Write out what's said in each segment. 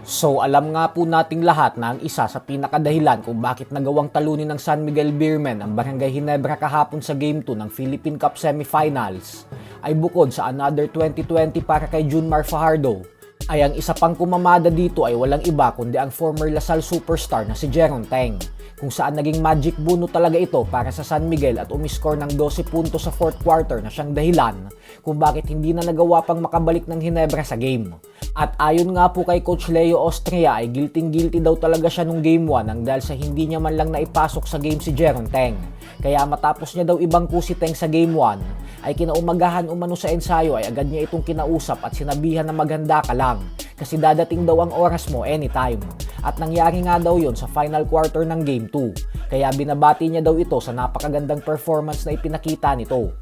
So alam nga po nating lahat na ang isa sa pinakadahilan kung bakit nagawang talunin ng San Miguel Beermen ang Barangay Ginebra kahapon sa Game 2 ng Philippine Cup Semifinals ay bukod sa another 2020 para kay Junmar Fajardo, ay ang isa pang kumamada dito ay walang iba kundi ang former Lasal superstar na si Jeron Teng, kung saan naging magic buno talaga ito para sa San Miguel at umiscore ng 12 puntos sa fourth quarter na siyang dahilan kung bakit hindi na nagawa pang makabalik ng Ginebra sa game. At ayon nga po kay Coach Leo Austria ay guilty daw talaga siya nung game 1 nang dahil sa hindi niya man lang naipasok sa game si Jeron Teng. Kaya matapos niya daw ibangko si Teng sa game 1 ay kinaumagahan umano sa ensayo ay agad niya itong kinausap at sinabihan na maghanda ka lang kasi dadating daw ang oras mo anytime. At nangyari nga daw yon sa final quarter ng game 2. Kaya binabati niya daw ito sa napakagandang performance na ipinakita nito.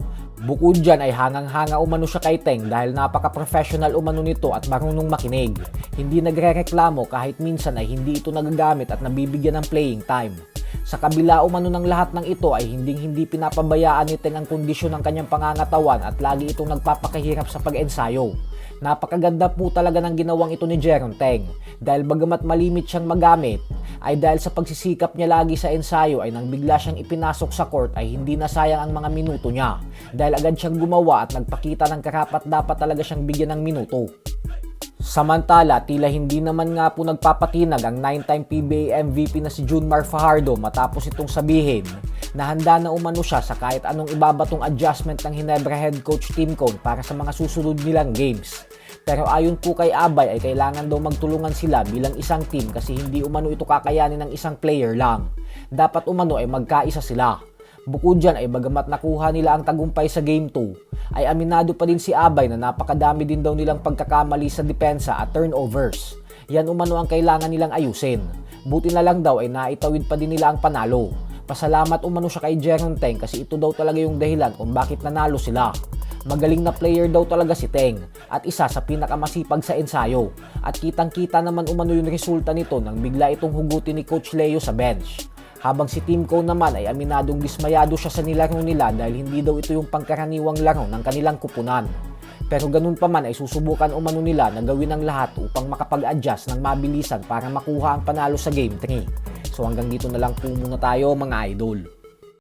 Bukod dyan ay hangang-hanga umano siya kay Teng dahil napaka-professional umano nito at marunong makinig. Hindi nagrereklamo kahit minsan ay hindi ito nagagamit at nabibigyan ng playing time. Sa kabila umano ng lahat ng ito ay hindi pinapabayaan ni Teng ang kondisyon ng kanyang pangangatawan at lagi itong nagpapakahirap sa pag-ensayo. Napakaganda po talaga ng ginawang ito ni Jeron Teng dahil bagamat malimit siyang magamit ay dahil sa pagsisikap niya lagi sa ensayo ay nang bigla siyang ipinasok sa court ay hindi na sayang ang mga minuto niya dahil agad siyang gumawa at nagpakita ng karapat dapat talaga siyang bigyan ng minuto. Samantala, tila hindi naman nga po nagpapatinag ang 9-time PBA MVP na si Junmar Fajardo matapos itong sabihin na handa na umano siya sa kahit anong ibabatong adjustment ng Ginebra head coach Tim Cone para sa mga susunod nilang games. Pero ayon po kay Abay ay kailangan daw magtulungan sila bilang isang team kasi hindi umano ito kakayanin ng isang player lang. Dapat umano ay magkaisa sila. Bukod dyan ay bagamat nakuha nila ang tagumpay sa Game 2, ay aminado pa din si Abay na napakadami din daw nilang pagkakamali sa depensa at turnovers. Yan umano ang kailangan nilang ayusin. Buti na lang daw ay naitawid pa din nila ang panalo. Pasalamat umano siya kay Jeron Teng kasi ito daw talaga yung dahilan kung bakit nanalo sila. Magaling na player daw talaga si Teng at isa sa pinakamasipag sa ensayo. At kitang-kita naman umano yung resulta nito nang bigla itong hugutin ni Coach Leo sa bench. Habang si Tim Cone naman ay aminadong dismayado siya sa nilaro nila dahil hindi daw ito yung pangkaraniwang laro ng kanilang kupunan. Pero ganun pa man ay susubukan umano nila na gawin ang lahat upang makapag-adjust ng mabilisan para makuha ang panalo sa Game 3. So hanggang dito na lang po muna tayo mga idol.